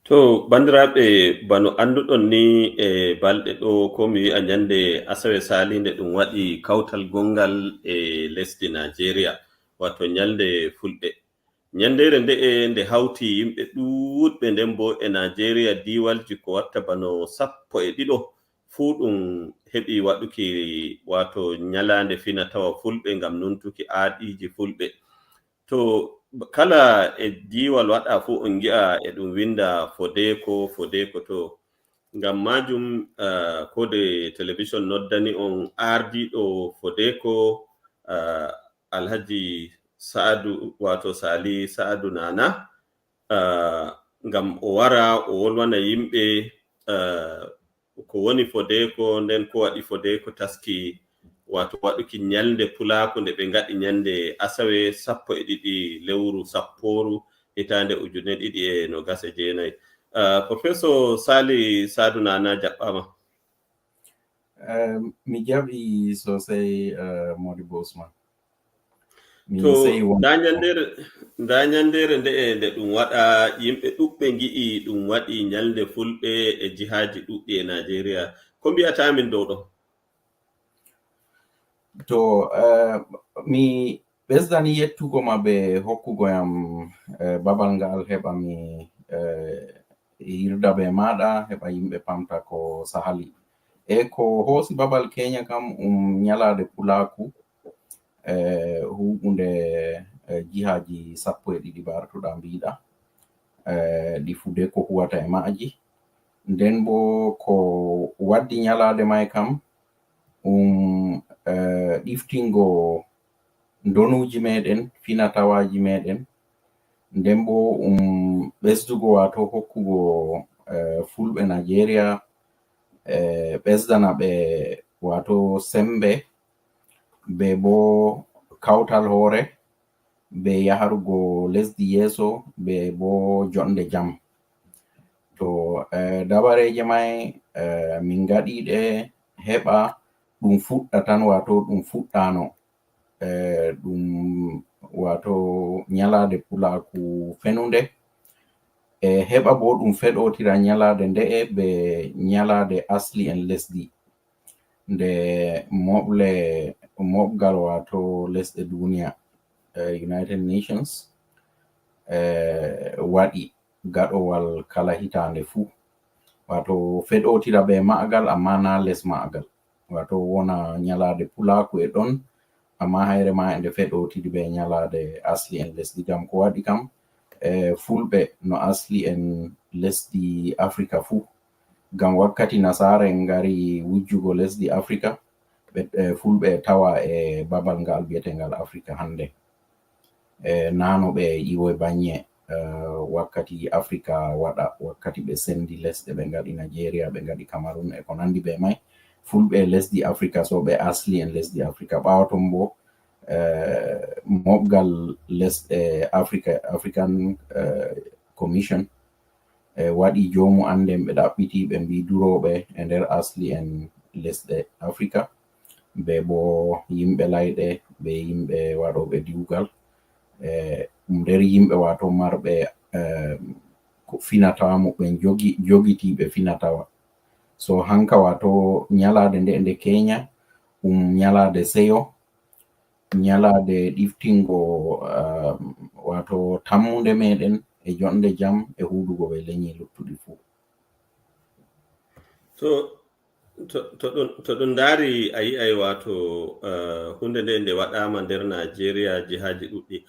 To bandiraɓe bano anduɗon ni balɗe ɗo ko mi wi'a ñande asawe salinde ɗum waɗi kawtal gongal lesdi Naajeeriya wato ñalde Fulɓe. Ñandere nde hawti yimɓe ɗuuɗɓe nden bo e Naajeeriya diwalji ko watta bano 12 fuu ɗum heɓi waɗuki wato ñalande fina tawa Fulɓe ngam numtuki aadiji Fulɓe. To kala e diwal waɗa fu on gi'a e ɗum winda FUDECO to ngam majum Koode television noddani on ardiɗo FUDECO Alhaji Sa'adu wato Sali Sa'adu Nana ngam o wara o wolwana yimɓe ko woni FUDECO nden ko waɗi FUDECO taski wato waɗuki Ñalnde Pulaaku nde ɓe ngaɗi ñande asawe 12 lewru sapporu hitaande 2029. Professor Sali Sadu Nana jaɓɓama. Mi jaɓi sosai Modibo Usman. To nda ñandere nde ɗum waɗa yimɓe ɗuɓɓe gi'i ɗum waɗi ñalde Fulɓe e jihaji ɗuɗɗi e Naajeeriya. Ko mbi'atamin dow ɗon? To mi ɓesdani yettugo maɓɓe hokkugo yam babal ngal heɓa mi hirda be maɗa heɓa yimɓe pamta ko sahali. Ko hoosi babal Kenya kam ñalade Pulaaku huɓunde jihaji 12 bartuɗa mbiɗa ɗi FUDECO huwata e maaji. Nden bo ko waddi ñalade may kam ɗiftingo donuji meɗen fina tawaji meɗen nden bo ɓesdugo wato hokkugo Fulɓe Naajeeriya ɓesdana ɓe wato sembe be bo kawtal hoore be yaharugo lesdi yeeso be bo jonde jam. To dabareje may min gaɗiɗe heɓa ɗum fuɗɗa tan wato ɗum fuɗɗano ɗum wato ñalade Pulaaku fenunde heɓa bo ɗum feɗotira ñalade nde'e be ñalade asli en lesdi nde mobgal wato lesɗe duniya United Nations waɗi gaɗowal kala hitaande fuu wato feɗotira be ma'gal amma na les ma'gal wato wona ñalade Pulaaku e ɗon amma hayre ma ende feɗotiri be ñalade asli en lesdi gam ko waɗi kam Fulɓe no asli en lesdi Afrika fuu gam wakkati nasara en ngari wujjugo lesdi Afrika Fulɓe tawa e babal ngal biyetengal Afrika hande nano ɓe iwo banye wakkati Afrika waɗa wakkati ɓe sendi lesɗe ɓe ngaɗi Naajeeriya ɓe ngaɗi Cameroon e ko nandi be may Fulɓe lesdi Afrika so ɓe asli en lesdi Afrika ɓawaton bo mobgal lesɗe African Commission waɗi jomu anden ɓe ɗaɓɓiti ɓe mbi duroɓe e nder asli en lesɗe Afrika be bo yimɓe layɗe be yimɓe waɗoɓe diwgal nder yimɓe wato marɓe finatawa muɓen jogitiɓe finatawa so hanka wato ñalade nde Kenya ñalade seyo ñalade ɗiftingo wato tammude meɗen e jonde jam e hudugo ɓe leñi luttuɗi fuu. To ɗum ndaari a yi'ay wato hunde nde waɗama nder Naajeeriya jihaji ɗuɗɗi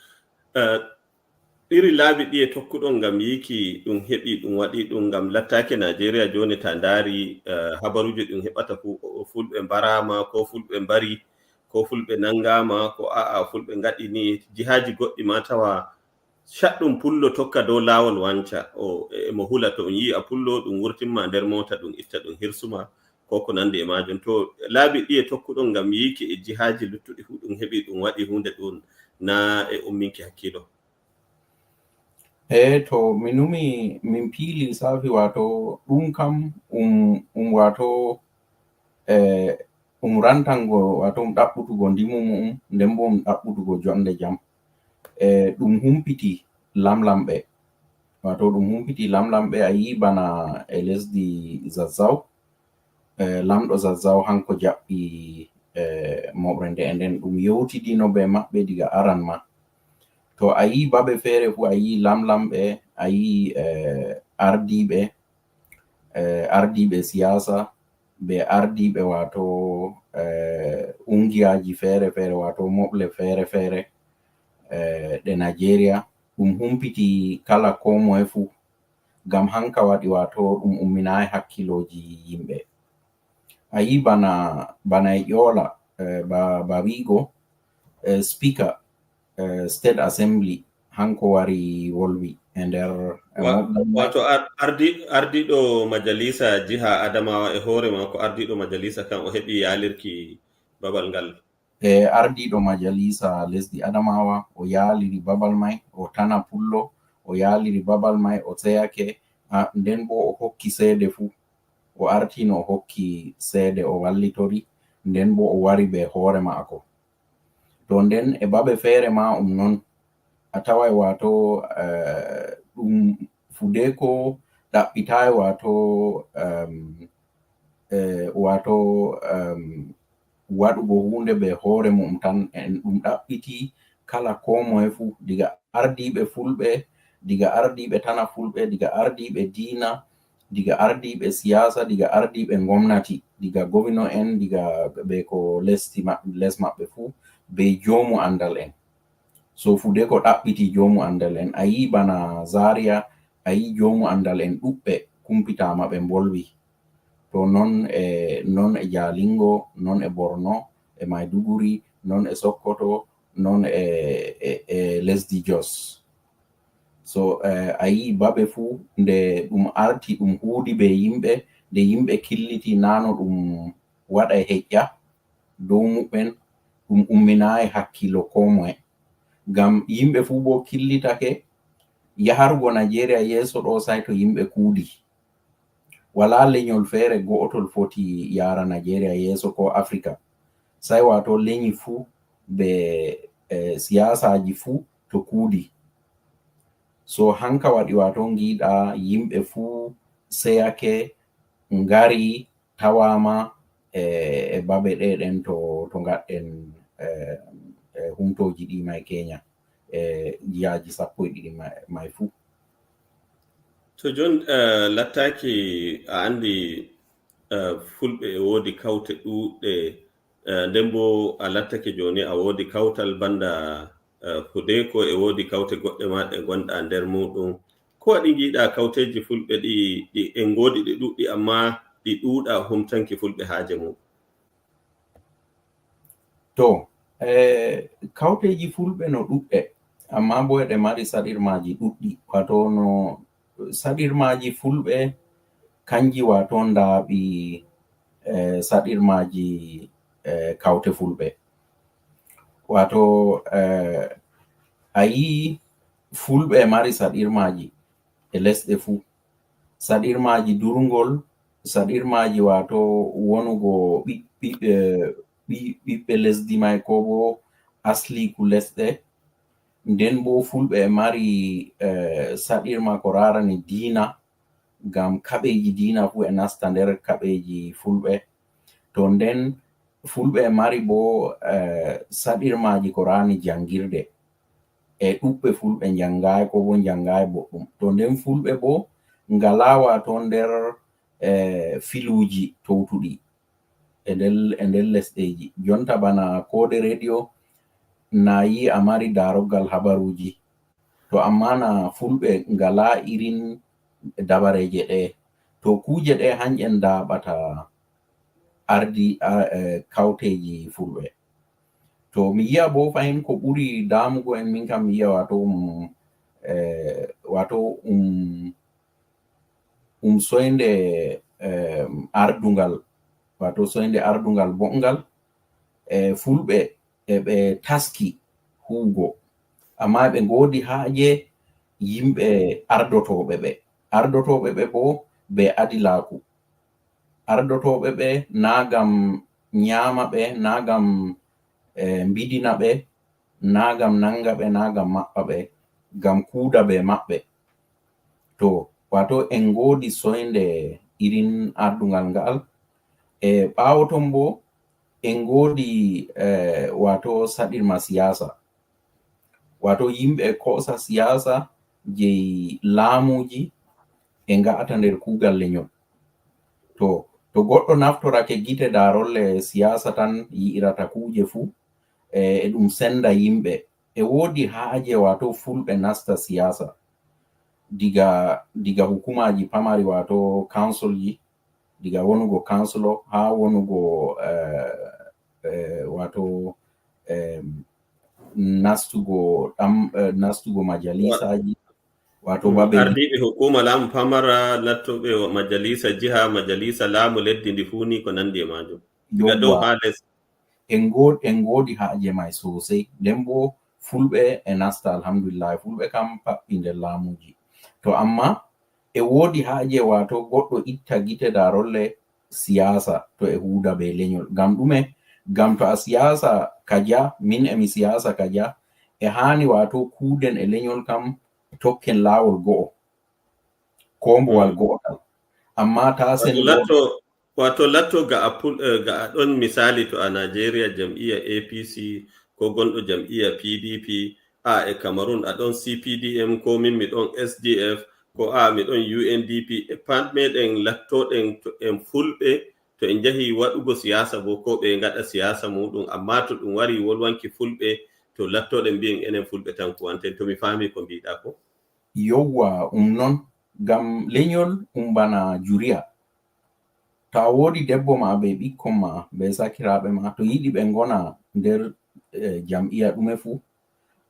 iri laabi ɗi e tokkuɗon ngam yiki ɗum heɓi ɗum waɗi ɗum ngam lattake Naajeeriya joni ta ndaari habaruji ɗum heɓata Fulɓe mbarama ko Fulɓe mbari ko Fulɓe nangama ko a'a Fulɓe ngaɗi ni jihaji goɗɗi ma tawa shaɗɗum pullo tokka dow lawol wanca mo hula to on yi a pullo ɗum wurtinma nder mota ɗum itta ɗum hirsuma ko ko nandi e majum to laabi ɗi e tokkuɗon ngam yiki e jihaji luttuɗi fu ɗum heɓi ɗum waɗi hunde ɗum na e umminki hakkilo. To min piili safi wato ɗum kam wato rantango wato ɗaɓɓutugo ndimumum nden bo ɗaɓɓutugo jonde jam ɗum humpiti lamlamɓe wato ɗum humpiti lamlamɓe a yi bana e lesdi Zazzau, lamɗo Zazzau hanko jaɓɓi moɓre nde, e nden ɗum yewtidino be maɓɓe diga aran ma. To a yi babe feere fu a yi lamlamɓe, a yi ardiɓe siyasa, be ardiɓe wato ungiyaji feere feere, wato moɓle feere feere ɗe Naajeeriya. Ɗum humpiti kala ko moye fu, ngam hanka waɗi wato ɗum umminayi hakkiloji yimɓe. A yi bana e ƴoola ba wiigo speaker state assembly hanko wari wolwi e nder wato ardiɗo majalisa jiha Adamawa e hoore mako ardiɗo majalisa kan o heɓi yaalirki babal ngal. Ardiɗo majalisa lesdi Adamawa o yaaliri babal mai, o tana pullo, o yaaliri babal mai, o seyake, nden bo o hokki seede fu, o artino o hokki seede, o wallitori, nden bo o wari be hoore maako. To nden e babe feere ma non a tawai wato ɗum FUDECO ɗaɓɓitayi waɗugo hunde be hoore mum tan, en ɗum ɗaɓɓiti kala ko moye fu, diga ardiɓe Fulɓe, diga ardiɓe tana Fulɓe, diga ardiɓe diina, diga ardiɓe siyasa, diga ardiɓe gomnati, diga govino en, diga be ko les maɓɓe fu, be joomu andal en. So FUDECO ɗaɓɓiti joomu andal en. A yi bana Zaria, a yi joomu andal en ɗuɓɓe kumpitama ɓe bolwi. To non e Jalingo, non e Borno, e Maiduguri, non e Sokoto, non e lesdi Jos. So a yi babe fu nde ɗum arti ɗum huudi be yimɓe, nde yimɓe killiti nano ɗum waɗa heƴƴa dow muɓɓen, ɗum umminayi hakkilo ko moye. Ngam yimɓe fu bo killitake yahargo Naajeeriya yeeso ɗo sai to yimɓe kuudi. Wala lenyol feere go'otol foti yara Naajeeriya yeeso ko Afrika, sai wato lenyi fu be siyasaji fu to kuudi. So hanka waɗi wato ngiɗa yimɓe fu seyake, ngari, tawama e babe ɗeɗen to ngaɗɗen humtoji ɗi mai Kenya, jihaji 12 mai fu. To jon lattaki a andi Fulɓe e woodi kawte ɗuɗɗe, nden bo a lattake joni a woodi kawtal banda FUDECO e woodi kawte goɗɗe ma ɗe gonɗa nder muɗum. Ko waɗi giɗa kawteji Fulɓe ɗi en godi ɗi ɗuɗɗi amma ɗi ɗuɗa humtanki Fulɓe haaje mum? To kawteji Fulɓe no ɗuɗɗe, amma bo ɗe mari saɗirmaji ɗuɗɗi. Wato no saɗirmaji Fulɓe kanji wato ndaaɓi saɗirmaji kawte Fulɓe. Wato a yi Fulɓe mari saɗirmaji e lesɗe fu, saɗirmaji durngol, saɗirmaji wato wonugo ɓiɓɓe lesdi mai ko bo asliku lesɗe. Nden bo Fulɓe mari saɗirma ko rarani diina, ngam kaɓeji diina fu e nasta nder kaɓeji Fulɓe. To nden Fulɓe mari bo saɗirmaji ko rani jangirde, e ɗuɓɓe Fulɓe jangayi ko bo jangayi boɗɗum. To nden Fulɓe bo ngala wato nder filuji towtuɗi e nder lesɗeji. Jonta bana Koode Radio na yi a mari darogal habaruji, to amma na Fulɓe ngala irin dabareje ɗe. To kuje ɗe hanƴen ndaɓata kawteji Fulɓe. To mi yi'a bo fahin ko ɓuri damugo en min kam mi yi'a wato soyde ardungal, wato soyde ardungal boɗngal. Fulɓe eɓe taski huugo, amma ɓe ngodi haaje yimɓe ardotoɓe ɓe bo be adilaaku. Ardotoɓe ɓe na gam nyama ɓe, na gam mbidina ɓe, na gam nanga ɓe, na gam maɓɓa ɓe, gam kuuda be maɓɓe. to wato en godi soinde irin ardungal ngal e ɓawo ton bo en godi wato saɗirma siyasa, wato yimɓe kosa siyasa je laamuji e nga'ata nder kugal leñol. To goɗɗo naftorake gite darolle siyasa tan yi'irata kuje fuu e ɗum senda yimɓe, e wodi haaje wato fulɓe nasta siyasa diga hukumaji pamari wato council ji, diga wonugo councilor ha wonugo wato nastugo majalisaji, wato babe ardiɓe hukuma laamu pamara, lattoɓe majalisa jiha, majalisa laamu leddi ndi funi ko nandi e majum diga dow ha les. En godi haaje mai sosai, nden bo fulɓe e nasta alhamdulillah, fulɓe kam paɓɓi nder laamuji. To amma e wodi haaje wato goɗɗo itta gite darolle siyasa to e huuda be leñol. Gam ɗume? Gam to a siyasa kaja, min emi siyasa kaja, e hani wato kuuden e leñol kam tokken lawol go'o, kombowal go'otal, amma ta sen wato latto ga a ɗon misali to a Naajeeriya jam'iyya APC ko gonɗo jam'iyya PDP, e Cameroon a ɗon CPDM, ko min mi ɗon SDF, ko mi ɗon UNDP, e pat meɗen lattoɗen to en fulɓe to en jahi waɗugo siyasa bo ko ɓe ngaɗa siyasa muɗum, amma to ɗum wari wolwanki fulɓe to lattoɗen mbiyen enen fulɓe tan ko wanten, to mi faami ko mbiɗa ko. Yowwa non gam leñol bana juriya. Ta wodi debbo ma be ɓikkon ma be sakiraɓe ma, to yiɗi ɓe ngona nder jam'iya ɗume fu,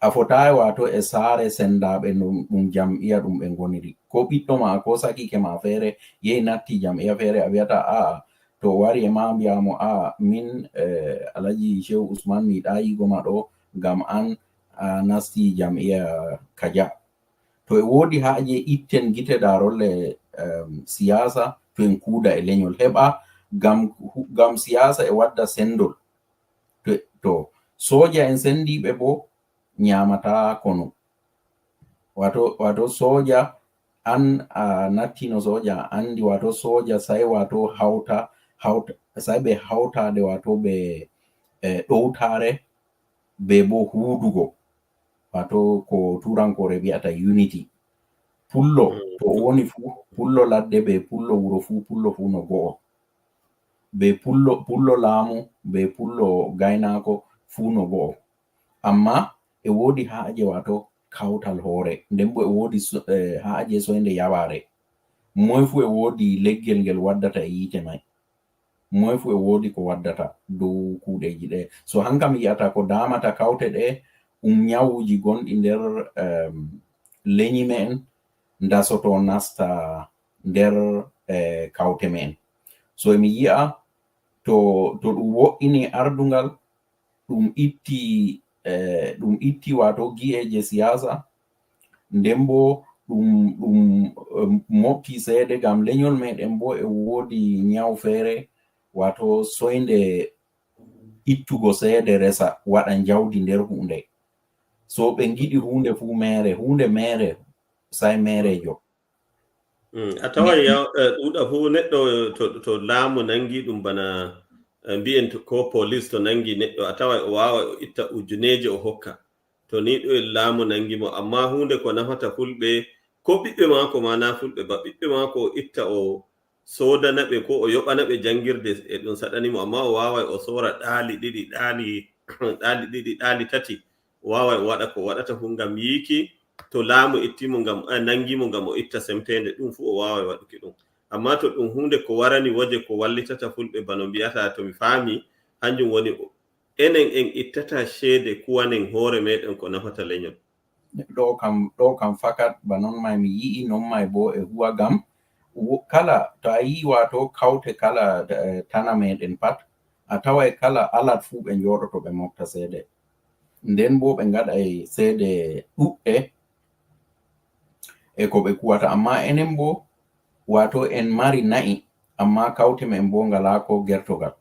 a fotayi wato e saare sendaɓe ɗum jam'iya ɗum ɓe ngoniri. Ko ɓiɗɗo ma ko sakike ma feere yehi natti jam'iya feere, a wiyata to wari e ma mbiyamo min Alhaji Shehu Usman mi yiɗayigo ma ɗo gam an nasti jam'iya kaja. To e wodi haaje itten gite darolle siyasa to en kuuda e leñol, heɓa gam siyasa e wadda sendol. To soja en sendiɓe bo nyamata kono, wato soja an nattino soja andi wato soja sai wato hauta sai ɓe hautade wato ɓe ɗowtare be bo huudugo, wato ko turankore wiyata unity. Pullo to woni fu, pullo ladde be pullo wuro fu, pullo fu no go'o, be pullo laamu be pullo gaynako fu no go'o. Amma e wodi haaje wato kawtal hoore, nden bo e wodi haaje soyde yaware. Moy fu e wodi leggel ngel waddata e yite mai, moy fu e wodi ko waddata dow kuuɗeji ɗe. So hankam yiyata ko damata kawte ɗe ñawuji gonɗi nder leñi men ndasoto nasta nder kawte men. So emi yi'a to ɗum wo'ini ardungal, ɗum itti wato gi'eje siyasa, nden bo ɗum mofti seede gam leñol meɗen bo e wodi ñaw feere, wato soyde ittugo seede resa waɗa jawdi nder hunde. So ɓe giɗi hunde fu hunde mere sai merejo. A tawan ɗuɗa fu neɗɗo to laamu nangi ɗum bana mbiyen ko police to nangi neɗɗo, a tawa o wawa o itta ujuneje o hokka, to ni ɗo laamu nangi mo. Amma hunde ko nafata fulɓe, ko ɓiɓɓe mako ma na fulɓe ba, ɓiɓɓe mako o itta o sodana ɓe ko o yoɓana ɓe jangirde e ɗum saɗanimo, amma o wawai o sora ɗaali ɗiɗi ɗaali tati, o wawai o waɗa ko waɗata fu ngam yiki to laamu ittimo ngam nangimo ngam o itta semtende, ɗum fu o wawai waɗuki ɗum. Amma to ɗum hunde ko warani woje ko wallitata fulɓe bano mbiyata, to mi faami hanjum woni enen en ittata ceede kuwanen hoore meɗen ko nafata leñol. Ɗo kam fakat ba non mai mi yi'i, non mai bo e huwa gam kala to a yi wato kawte kala tana meɗen pat, a tawai kala alat fu ɓe joɗoto ɓe mofta seede, nden bo ɓe ngaɗa e seede ɗuɗɗe e ko ɓe kuwata. Amma enen bo wato en mari na'i, amma kawte men bo ngala ko gertogal.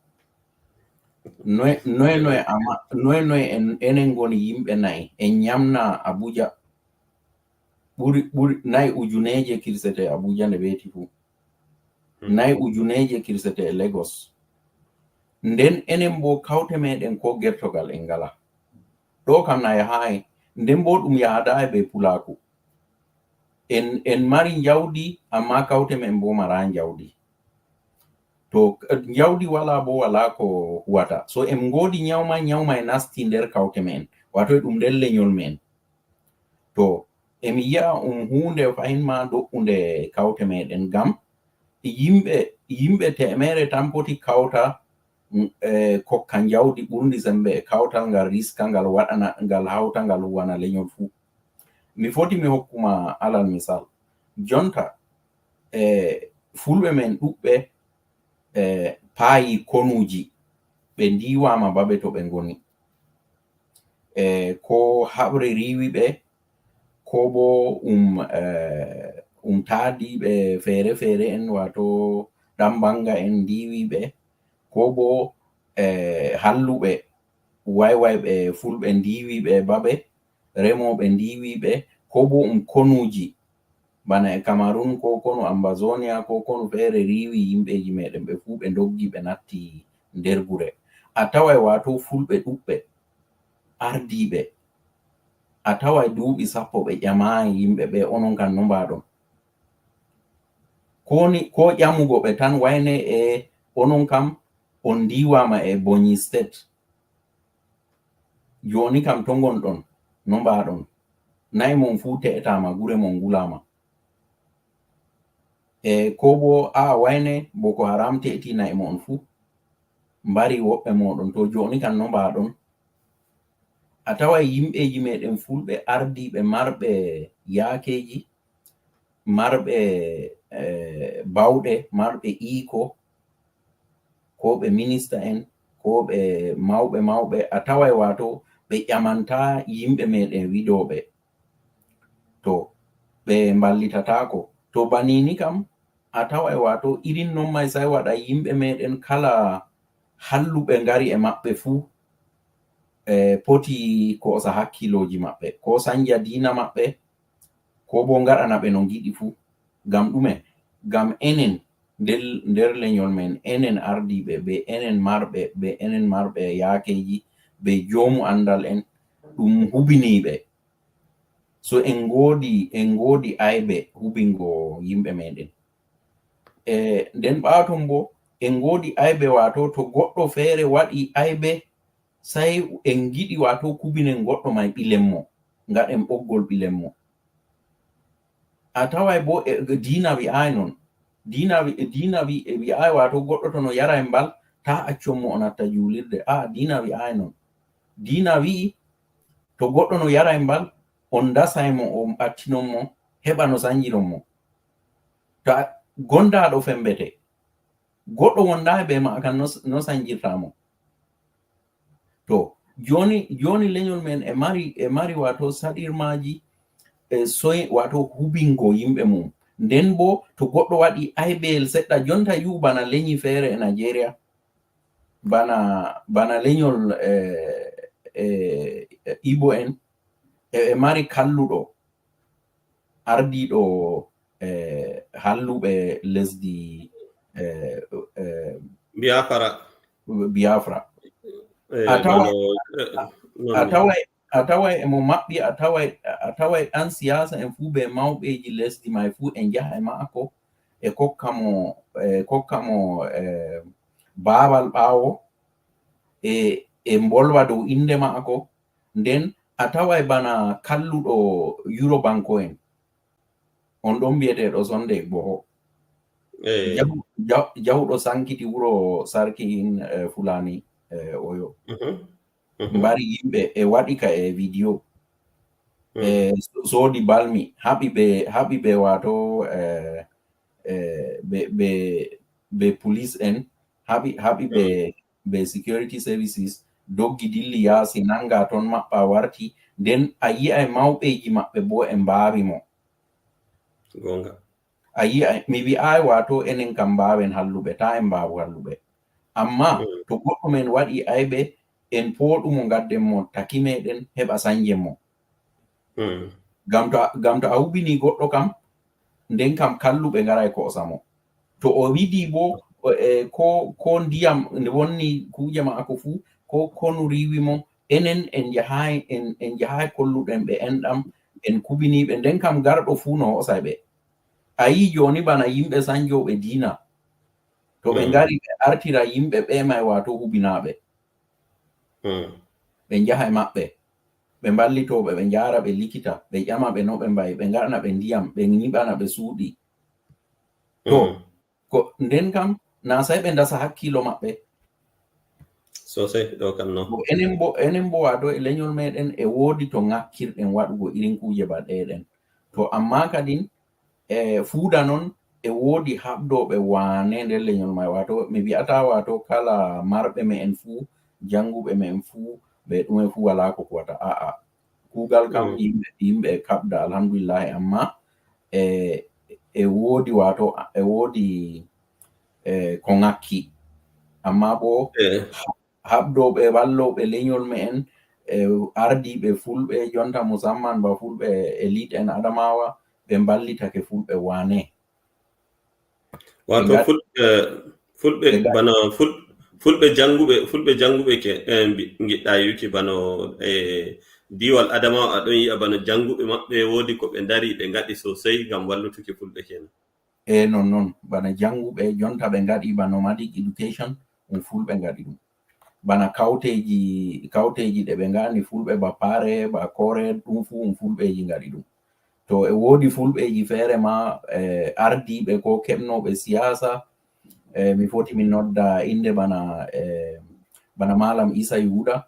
Noy enen goni yimɓe na'i, en nyamna Abuja, ɓuri nayi ujuneje kirsete Abuja nde weeti fuu, nayi ujuneje kirsete e Lagos. Nden enen bo kawte meɗen ko gertogal en ngala. Ɗo kam na yahayi. Nden bo ɗum yahadayi be Pulaaku. En mari jawdi amma kawte men bo mara jawdi. To jawdi wala bo wala ko huwata. So en ngodi nyawma e nasti nder kawte men. Wato ɗum nder lenyol men. To emi yi'a hunde fahinma do'unde kawte meɗen ngam yimɓe temere tan poti kawta kokkan jawdi ɓurndi sembe e kawtal ngal riska ngal waɗana ngal hawta ngal huwana lenyol fuu. Mi foti mi hokkuma alal misal. Jonta fulɓe men ɗuɓɓe paayi konuji ɓe ndiwama babe to ɓe ngoni. Ko haɓre riwi ɓe, ko bo taadiɓe feere en wato ɗan banga en ndiwiɓe, ko bo halluɓe waywayɓe fulɓe ndiwiɓe babe, remoɓe ndiwiɓe, ko bo konuji bana e Cameroon ko konu Ambazonia ko konu feere riwi yimɓeji meɗen ɓe fuu ɓe doggi ɓe natti nder gure. A tawai wato fulɓe ɗuɓɓe ardiɓe, a tawai duuɓi 10 ɓe ƴamayi yimɓe ɓe onon kan no mbaɗon. Ko ƴamugo ɓe tan wayne e onon kam on ndiwama e Bonyi State. Joni kam to gonɗon no mbaɗon. Nayi mon fuu te'etama, gure mon ngulama. Ko bo wayne Boko Haram te'ti nayi mon fuu, mbari woɓɓe moɗon. To joni kan no mbaɗon. A tawai yimɓeji meɗen fulɓe ardiɓe marɓe yaakeji, marɓe bawɗe, marɓe iko, ko ɓe minista en, ko ɓe mawɓe, a tawai wato ɓe ƴamanta yimɓe meɗen widoɓe. To ɓe mballitatako. To banini kam a tawai wato irin non mai sai waɗa yimɓe meɗen kala halluɓe ngari e maɓɓe fuu poti ko osa hakkiloji maɓɓe, ko sanja diina maɓɓe, ko bo ngaɗana ɓe no giɗi fuu. Ngam ɗume? Ngam enen nder lenyol men, enen ardiɓe be enen marɓe yaakeji be joomu andal en, ɗum hubiniɓe. So en ngodi aybe hubingo yimɓe meɗen. Nden ɓaton bo en ngodi aybe wato to goɗɗo feere waɗi aybe sai en giɗi wato kubinen goɗɗo mai ɓilen mo, ngaɗen ɓoggol ɓilen mo. A tawai bo diina wi'ai non. Diina wi'ai wato goɗɗo to no yara e mbal ta accon mo o natta julirde. Diina wi'ai non. Diina wi'i to goɗɗo no yara e mbal on dasai mo, on ɓattinon mo, heɓa no sanjinon mo. To gondaɗo fembete, goɗɗo wondayi be ma kan no sanjirta mo. To joni lenyol men e mari wato saɗirmaji soy wato hubingo yimɓe mum. Nden bo to goɗɗo waɗi aybeyel seɗɗa, jonta yu bana lenyi feere e Naajeeriya, bana lenyol Igbo en e mari kalluɗo ardiɗo halluɓe lesdi Biafra. A tawai emo maɓɓi, a tawai ɗan siyasa en fuu be mawɓeji lesdi mai fuu en jaha e maako e kokka mo baabal ɓaawo e mbolwa dow inde maako. Nden a tawai bana kalluɗo Eurobanko en, on ɗon mbiyeteɗo Sunday Igboho, jahuɗo sankiti wuro sarkin Fulani Oyo. Mbari yimɓe e waɗi ka e video, soodi balmi, haɓi ɓe wato be police en, haɓi be security services, doggi dilli yaasi nanga ton maɓɓa warti. Nden a yi'ai mawɓeji maɓɓe bo e mbaawi mo. Gonga. A yi'ai, mi wi'ai wato enen kam mbaawen halluɓe, ta en mbaawu halluɓe. Amma to goɗɗo men waɗi aybe, en poɗumo gadden mo taki meɗen heɓa sanje mo. gam to a hubini goɗɗo kam nden kam kalluɓe ngara e ko'sa mo to o wiɗi bo ko ndiyam nde wonni kuje maako fuu ko konu riwi mo enen en jahay kolluɗen ɓe enɗam en kubiniɓe nden kam garɗo fuu no hosay ɓe a yi joni bana yimɓe sanjoɓe diina to ɓe ngari ɓe artira yimɓe ɓe may wato hubinaɓe ɓe njaha maɓɓe ɓe mballitoɓe ɓe njara ɓe likita ɓe ƴama ɓe no ɓe mbayi ɓe ngarna ɓe ndiyam ɓe nyiɓana ɓe suuɗi to ko nden kam na sai ɓe ndasa hakkilo maɓɓe sosai ɗo kam no enen bo wato e leñol meɗen e woodi to ŋakkirɗen waɗugo irin kuje baɗeɗen to amma kadin fuuda noon e woodi haɓdoɓe wane nder leñol may wato mi wi'ata wato kala marɓe me en fuu janguɓe me en fuu ɓe ɗume fuu wala ko kuwata a'a kuugal kam yimɓe kaɓda alhamdulillahi amma e woodi wato e woodi ko ŋakki amma bo haɓdoɓe walloɓe leñol me en ardiɓe fulɓe jonta musamman ba fulɓe elite en adamawa ɓe mballitake fulɓe wane wato fulɓe bana fulɓe janguɓe ke giɗɗa yuki bano diwal adamawa aɗon yi'a bano janguɓe maɓɓe woodi ko ɓe dari ɓe ngaɗi sosai ngam wallutuki fulɓe kenan non bana janguɓe jonta ɓe ngaɗi bano medic education fulɓe ngaɗi ɗum bana kawteji ɗe ɓe ngani fulɓe ba paare ba kore ɗum fu fulɓeji ngaɗi ɗum to e woodi fulɓeji feere ma ardiɓe ko keɓnoɓe siyasa mi foti min nodda inde bana malam isa yuda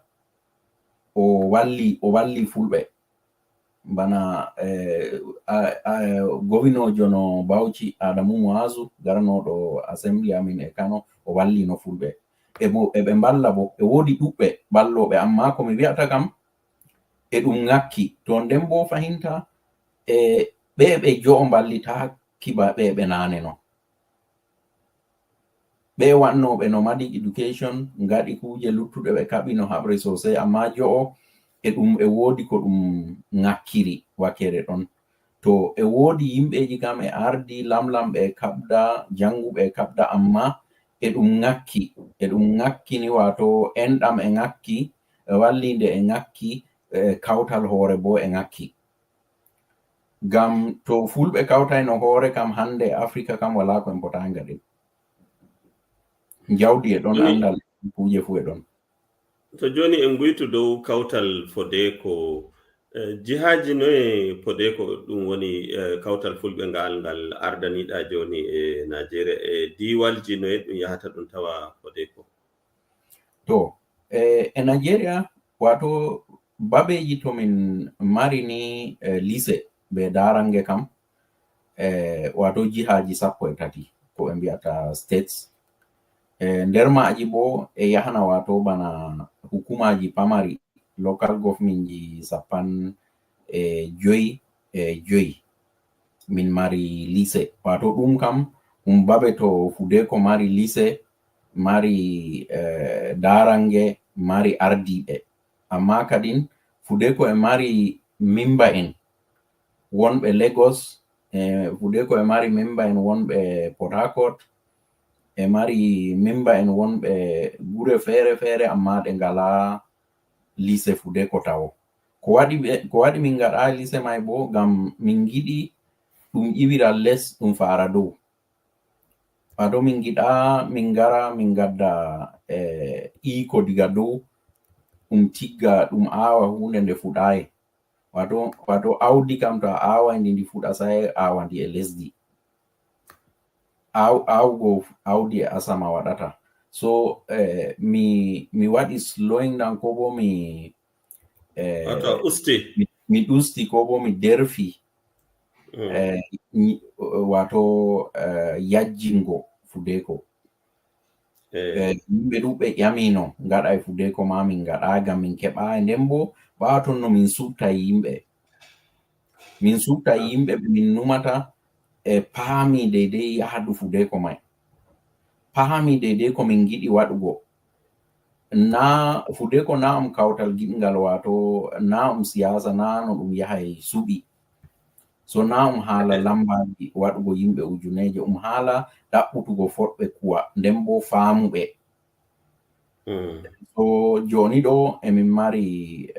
o walli fulɓe bana gowinojo no bauchi adamu muazu garanoɗo assembly amin e kano o wallino fulɓe eɓe mballa bo e woodi ɗuɓɓe balloɓe amma ko mi wi'ata kam e ɗum ŋakki to nden bo fahinta ɓe jo'o mballita kiba ɓe nane no ɓe wannoɓe no medic education ngaɗi kuje luttuɗe ɓe kaɓi no haɓre sosai amma jo'o e woodi ko ɗum ŋakkiri wakere ɗon to e woodi yimɓeji kam e ardi lamlamɓe kaɓda janguɓe kaɓda amma e ɗum ŋakki ni wato enɗam e ŋakki wallinde e ŋakki kawtal hoore bo e ŋakki ngam to fulɓe kawtayno hoore kam hande africa kam wala ko en pota ngaɗen jawdi e ɗon andal kuje fu e ɗon to joni en guytu dow kawtal FUDECO jihaji noye FUDECO ɗum woni kawtal fulɓe ngal ardaniɗa joni e Naajeeriya e diwalji noye ɗum yahata ɗum tawa FUDECO to e Naajeeriya wato babeji to min mari ni lycée be darange kam wato jihaji 13 ko ɓe mbiyata states nder maji bo e yahana wato bana hukumaji pamari local government ji 15 min mari lycée wato ɗum kam babe to FUDECO mari lycée mari darange mari ardiɓe amma kadin FUDECO e mari memba en wonɓe Lagos FUDECO e mari memba en wonɓe Port Harcourt e mari memba en wonɓe gure feere amma ɗe ngala lycée FUDECO tawo ko waɗi min ngaɗa lycée may bo ngam min giɗi ɗum iwira les ɗum fara dow wato min giɗa min gara min gadda iko diga dow ɗum tigga ɗum awa hunde nde fuɗayi wato awdi kam to a awa ndi fuɗa sai awa ndi e lesdi awgo awdi e asama waɗata so mi waɗi slowing down ko bo mi ɗusti ko bo mi derfi wato yajjingo FUDECO yimɓe ɗuɓɓe ƴamino ngaɗa e FUDECO ma min ngaɗa gam min keɓa nden bo ɓawa ton no min subta yimɓe ɓe min numata paami deidei yahdu FUDECO may paami deidei ko min giɗi waɗugo na FUDECO na kawtal giɗngal wato na siyasa na no ɗum yahay suɓi so na haala lambaji waɗugo yimɓe ujuneje haala ɗaɓɓutugo foɗɓe kuwa nden bo faamuɓe. So joni ɗo emin mari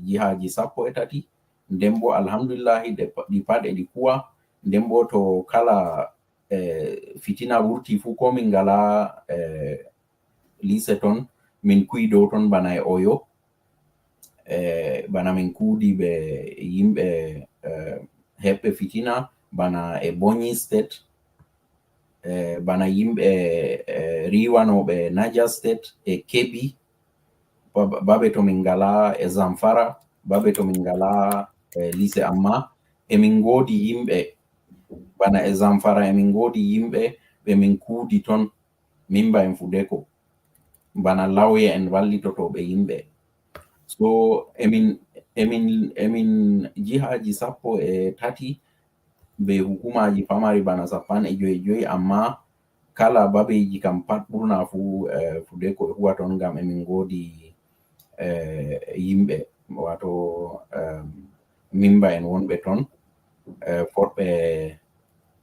jihaji 13 nden bo alhamdulillahi ɗi pat e ɗi kuwa, nden bo to kala fitina wurti fu ko min ngala lise ton min kuwi dow ton bana e Oyo, bana min kuudi ɓe yimɓe heɓɓe fitina bana e Bonyi State, bana yimɓe riwanoɓe Niger State e Kebbi, babe to min ngala e Zamfara, babe to min ngala lise, amma emin godi yimɓe bana e Zamfara, emin godi yimɓe ɓe min kuudi ton mimba en FUDECO bana lawye en wallitotoɓe yimɓe. So emin jihaji 13 be hukumaji pamari bana 15, amma kala babeji kam pat ɓurna fu FUDECO e huwa ton ngam emin godi yimɓe wato mimba en wonɓe ton foɗɓe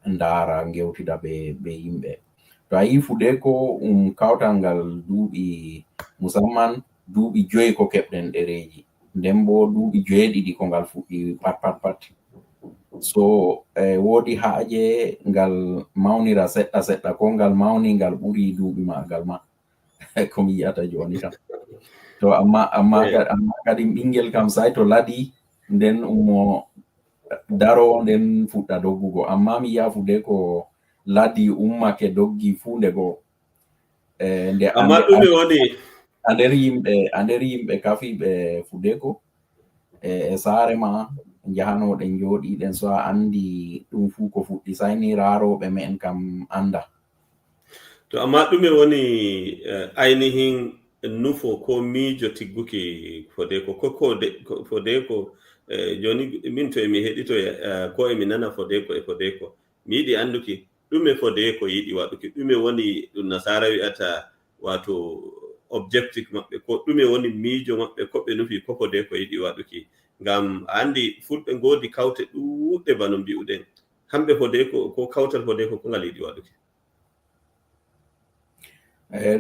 ndara gewtida be yimɓe. To a yi FUDECO kawtal ngal duuɓi musamman duuɓi 5 ko keɓɗen ɗereji, nden bo duuɓi 7 ko ngal fuɗɗi pat. So woodi haaje ngal mawnira seɗɗa ko ngal mawni ngal ɓuri duuɓi magal ma ko mi yiyata joni kam. To amma kadi ɓingel kam sai to ladi nden ummo daro nden fuɗɗa doggugo, amma mi yi'a FUDECO ladi ummake doggi fu ndego nde amma ɗume woni a nder yimɓe kafiɓe FUDECO e saare ma jahanoɗen jooɗiɗen, so a andi ɗum fu ko fuɗɗi sai ni raaroɓe men kam anda. To amma ɗume woni ainihin nufo ko miijo tigguki FUDECO ko FUDECO joni min to emi heɗito ko emi nana FUDECO mi yiɗi anduki ɗume FUDECO yiɗi waɗuki, ɗume woni ɗum nasara wi'ata wato objective maɓɓe, ko ɗume woni miijo maɓɓe ko ɓe nufi ko FUDECO yiɗi waɗuki. Ngam andi fulɓe ngodi kawte ɗuɗɗe bano mbi'uɗen, hamɓe FUDECO ko kawtal FUDECO ko ngal yiɗi waɗuki.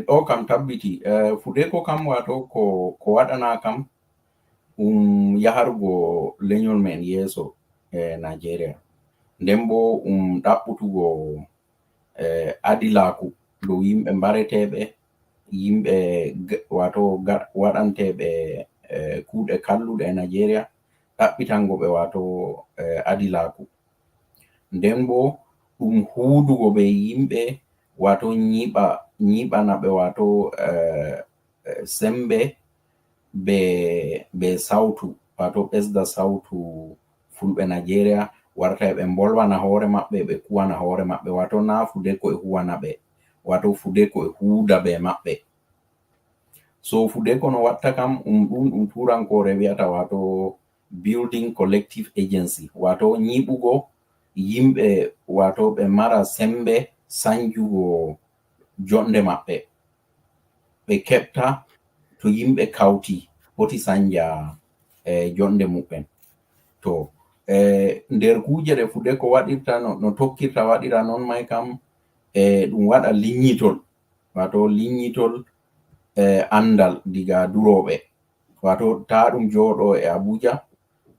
Ɗo kam tabbiti FUDECO kam wato ko waɗana kam yahargo leñol men yeeso Naajeeriya, nden bo ɗaɓɓutugo adilaku dow yimɓe mbareteɓe, yimɓe wato waɗanteɓe kuuɗe kalluɗe e Naajeeriya, ɗaɓɓitango ɓe wato adilaku, nden bo huudugo ɓe yimɓe wato nyiɓana ɓe wato sembe be sautu, wato ɓesda sautu fulɓe Naajeeriya warta ɓe mbolwana hoore maɓɓe, ɓe kuwana hoore maɓɓe, wato na FUDECO e huwana ɓe, wato FUDECO e huuda be maɓɓe. So FUDECO no watta kam ɗum turankore wi'ata wato building collective agency, wato nyiɓugo yimɓe wato ɓe mara sembe sanjugo jonde maɓɓe, ɓe keɓta to yimɓe kawti foti sanja jonde muɓɓen. To nder kuje ɗe FUDECO waɗirta no tokkirta waɗira non may kam ɗum waɗa liññitol, wato liññitol andal diga duroɓe, wato ta ɗum jooɗo e Abuja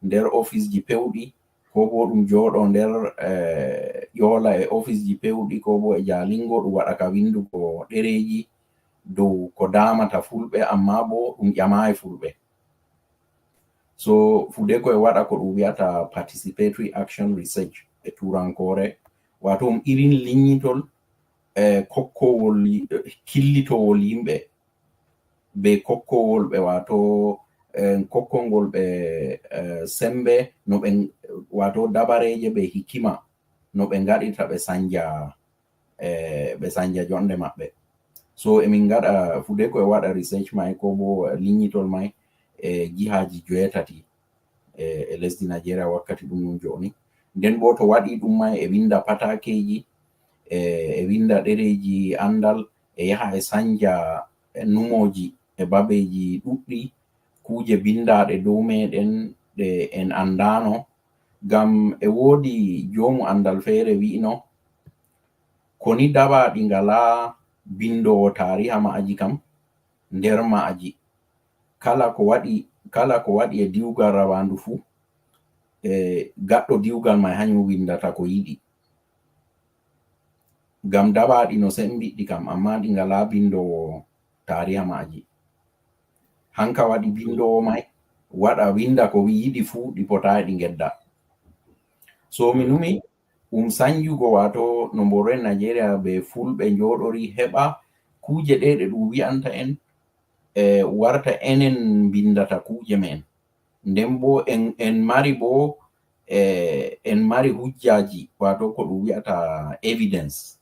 nder office ji pewɗi, ko bo ɗum jooɗo nder yola e office ji pewɗi, ko bo e Jalingo ɗum waɗa ka windugo ɗereji dow ko damata fulɓe, amma bo ɗum ƴamayi fulɓe. So FUDECO e waɗa ko ɗum wi'ata participatory action research e turankore, wato irin liññitol kokkowol killitowol yimɓe be kokkowol ɓe wato kokkongol ɓe sembe no ɓe wato dabareje ɓe hikima no ɓe ngaɗirta ɓe sanja jonde maɓɓe. So emin ngaɗa FUDECO e waɗa research may ko bo liññitol may jihaji 8 e lesdi Naajeeriya wakkati ɗum joni, nden bo to waɗi ɗum may e winda patakeji e winda ɗereji andal e yaha e sanja numoji e babeji ɗuɗɗi, kuje bindaɗe dow meɗen ɗe en andano, ngam e woodi joomu andal feere wi'ino koni daɓaaɗi ngala bindowo tariha ma'aji kam nder ma'aji kala ko waɗi e diwgal rawandu fuu gaɗɗo diwgal mai hanyum windata ko yiɗi. Ngam daɓaaɗi no sembiɗɗi kam amma ɗi ngala bindowo tariha ma'aji. Hanka waɗi bindowo mai waɗa winda ko yiɗi fuu ɗi potayi ɗi ngedda. So mi numi sanjugo wato no mboren Nigeria be Fulɓe njoɗori heɓa kuje ɗe ɗum wi'anta en warta enen bindata kuje men. Nden bo en mari hujjaji wato ko ɗum wi'ata evidence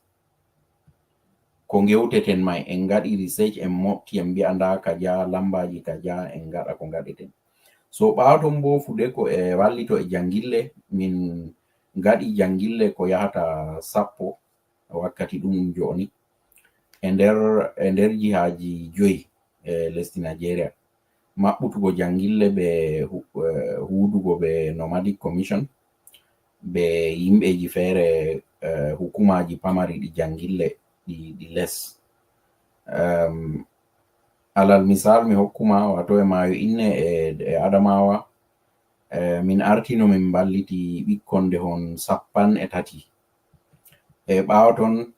ko gewteten mai en gaɗi research en mofti en mbi'a nda kaja lambaji kaja en gaɗa ko gaɗeten. So ɓaaton bo FUDECO e wallito e jangille min gaɗi jangille ko yahata 10 wakkati ɗum joni e nder jihaji 5 lesdi Nigeria, maɓɓutugo jangille ɓe hudugo ɓe nomadic commission ɓe yimɓeji feere hukumaji pamari ɗi jangille ɗi les. Alal misal mi hokkuma wato e Maayo Inne e Adamawa min artino min balliti ɓikkonde hon 13 e ɓaawo ton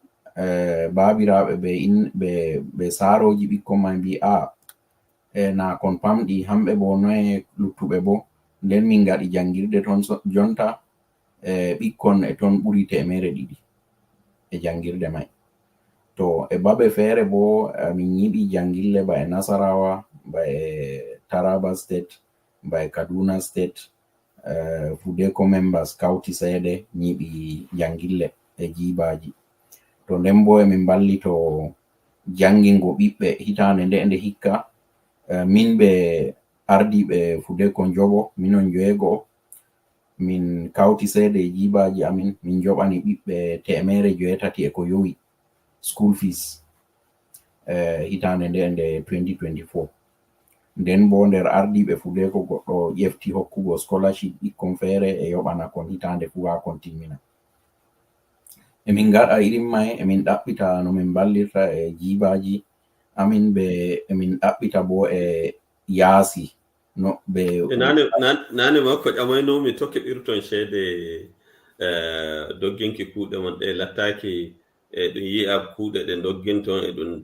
baabiraɓe ɓe saaroji ɓikkon mai mbi na kon pamɗi hamɓe bo noye luttuɓe bo, nden min gaɗi jangirde ton jonta ɓikkon e ton ɓuri 200 e jangirde mai. To e babe feere bo min yiɓi jangille ba e Nasarawa, ba e Taraba State, ba e Kaduna State. FUDECO members kawti seede yiɓi jangille e jibaji. To nden bo min ballito jangingo ɓiɓɓe hitaande nde hikka min ɓe ardiɓe FUDECO njoɓo minon 9 min kawti seede e jibaji amin min joɓani ɓiɓɓe 800 e ko yowi school fees hitaande nde 2024. Nden bo nder ardiɓe FUDECO goɗɗo ƴefti hokkugo scholarship ɓikkon feere e yoɓana kon hitaande fu ha kon timmina. Emin gaɗa irin mai emin ɗaɓɓita no min ballirta e jibaji amin emin ɗaɓɓita bo e yaasi no ɓe nane makko ƴamaynomi to keɓirton ceede dogginki kuuɗe mon ɗe lattaki ɗum yi'a kuuɗe ɗe dogginton e ɗum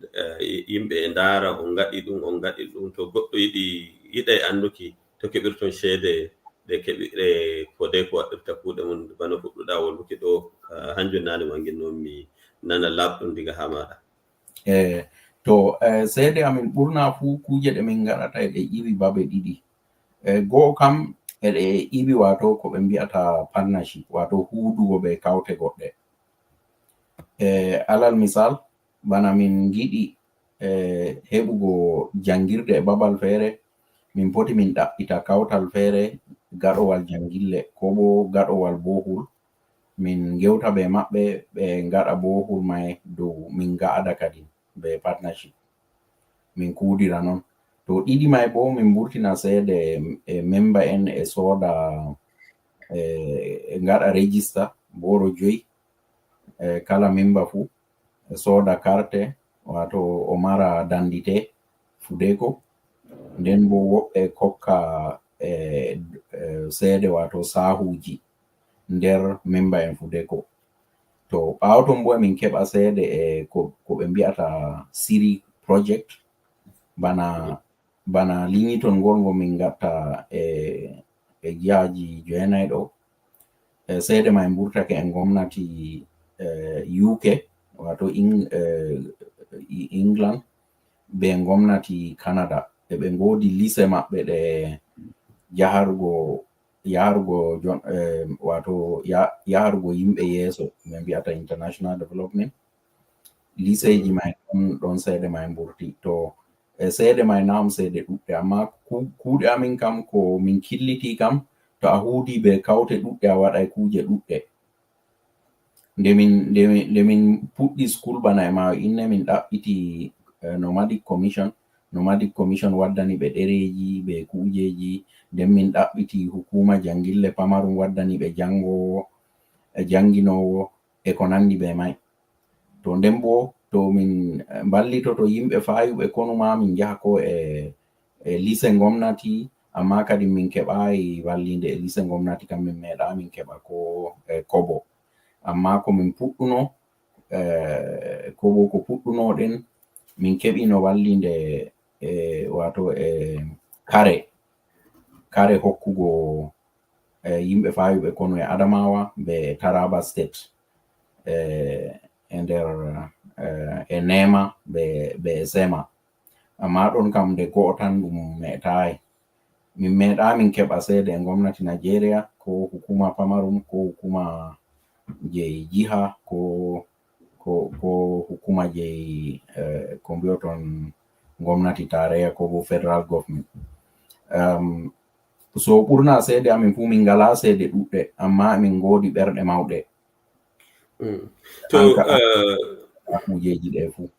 yimɓe e ndaara on gaɗi ɗum to goɗɗo yiɗa e anduki to keɓirton ceede ɗe keɓiɗe FUDECO waɗirta kuuɗe mon bano fuɗɗuɗa wolluki ɗo hanjum nane wanginnomi mi nana labɗum diga ha maɗa. To seede amin ɓurna fu kuje ɗe min gaɗata e ɗe iwi babe ɗiɗi. Go'o kam eɗe iwi wato ko ɓe mbi'ata partnership wato huudugo ɓe kawte goɗɗe. Alal misal bana min giɗi heɓugo jangirde e babal feere min poti min ɗaɓɓita kawtal feere gaɗowal jangille ko bo gaɗowal bohol min gewta ɓe maɓɓe ɓe ngaɗa bohol mai dow min ga'ada kadi be partnership min kuudira non. To ɗiɗi mai bo min burtina seede e member en e sooda e ngaɗa register boro 5 kala member fu e sooda carte wato o mara dandite FUDECO. Nden bo woɓɓe kokka seede wato sahuji nder member en FUDECO. To ɓaawoton bo min keɓa seede e ko ɓe mbi'ata siri project bana liñitol ngol min gatta e jihaji 9 ɗo seede mai burtake en gomnati UK wato England be gomnati Canada e ɓe ngodi lise maɓɓe ɗe yahargo yimɓe yeeso ɓe mbi'ata international development. Liseji mai ɗon seede mai burti. To seede mai nam seede ɗuɗɗe amma kuuɗe amin kam ko min killiti kam to a huudi be kawte ɗuɗɗe a waɗai kuje ɗuɗɗe. Nde min puɗɗi school bana e Maayo Inne min ɗaɓɓiti nomadic commission nomadic commission waddani ɓe ɗereji ɓe kujeji, nden min ɗaɓɓiti hukuma jangille pamarum waddani ɓe janginowo e ko nandi ɓe may. To nden bo to min ballitoto yimɓe fayuɓe konuma min jaha ko e lise gomnati, amma kadi min keɓayi wallinde e lise gomnati kam min meeɗa min keɓa ko kobo. Amma ko min puɗɗuno ko puɗɗunoɗen min keɓino wallinde wato kare hokkugo yimɓe fayuɓe kono e Adamawa be Taraba State e nder nema be sema. Amma ɗon kam nde go'o tan ɗum meɗayi. Min meeɗa min keɓa seede e gomnati Nigeria, ko hukuma pamarum, ko hukuma je jiha, ko hukuma je ko mbiyoton gomnati tarayya, ko bo federal government. So ɓurna seede amin fu min ngala seede ɗuɗɗe, amma min ngodi ɓerɗe mawɗe to kujeji ɗe fu.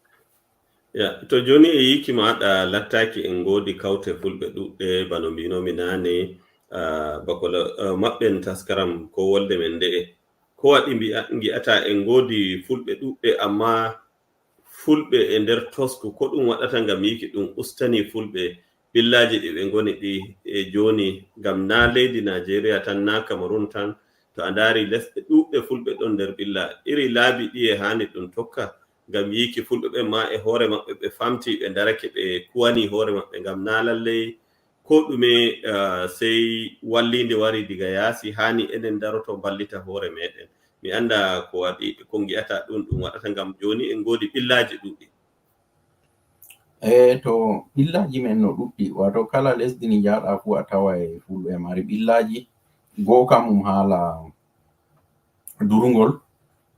To joni e yiki maɗa lattaki en ngodi kawte fulɓe ɗuɗɗe bano mbinomi nane, bako maɓɓen taskaram ko wolde men nde'e, ko waɗi mbi'ata en ngodi fulɓe ɗuɗɗe amma fulɓe e nder tosku, ko ɗum waɗata ngam yiki ɗum ustani fulɓe billaji ɗi ɓe ngoni ɗi e joni, ngam na leydi Naajeeriya tan, na Cameroon tan, to a ndari lesɗe ɗuɗɗe fulɓe ɗon nder billa. Iri laabi ɗi e hani ɗum tokka ngam yiki fulɓe ɓen ma e hoore maɓɓe ɓe famti ɓe darake ɓe kuwani hoore maɓɓe, ngam na lallai ko ɗume sey wallinde wari diga yaasi, hani enen daroto ballita hoore meɗen. Mi anda ko waɗi ko ngi'ata ɗum waɗata ngam joni en ngodi ɓillaji ɗuɗɗi. To ɓillaji men no ɗuɗɗi, wato kala lesdi ni jaɗa fu a tawa e fulɓe mari ɓillaji. Goo kam haala durngol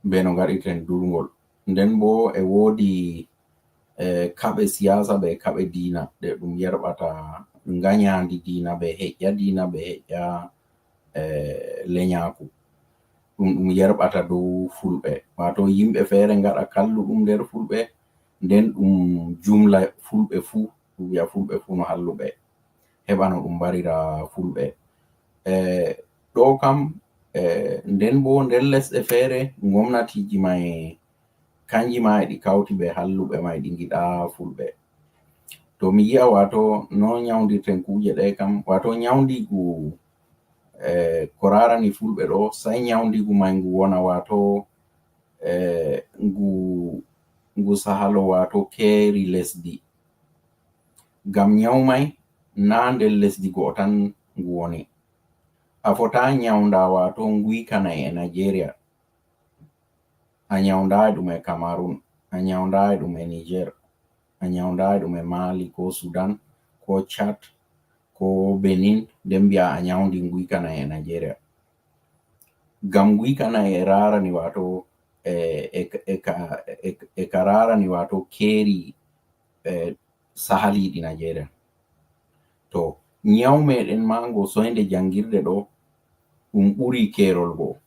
be no gaɗirten durngol, nden bo e woodi kaɓe siyasa be kaɓe diina ɗe ɗum yerɓata nganyandi diina be heƴƴa diina be heƴƴa lenyaku, ɗum yerɓata dow fulɓe. Wato yimɓe feere ngaɗa kalluɗum nder fulɓe, nden ɗum jumla fulɓe fu, ɗum wi'a fulɓe fu no halluɓe, heɓa no ɗum mbarira fulɓe. Ɗo kam nden bo nder lesɗe feere gomnatiji may kanji ma ɗi kawti be halluɓe may ɗi giɗa fulɓe. To mi yi'a wato no nyawdirten kuje ɗe kam, wato nyawndigu ko rarani fulɓe ɗo, sai nyawndigu may ngu wona wato ngu sahalo wato keeri lesdi. Ngam nyawu may na nder lesdi go'o tan ngu woni. A fota nyawnda wato nguykanayi e Nigeria, a nyawndayi ɗum e Cameroon, a nyawndayi ɗum e Niger, a nyawndayi ɗum e Mali, ko Sudan, ko Chad, ko Benin, nden mbi'a a nyawndi nguykanayi e Nigeria. Ngam nguykanayi e rarani wato ka rarani wato keeri sahaliɗi Nigeria. To nyawu meɗen mango soyde jangirde ɗo ɗum ɓuri kerol go.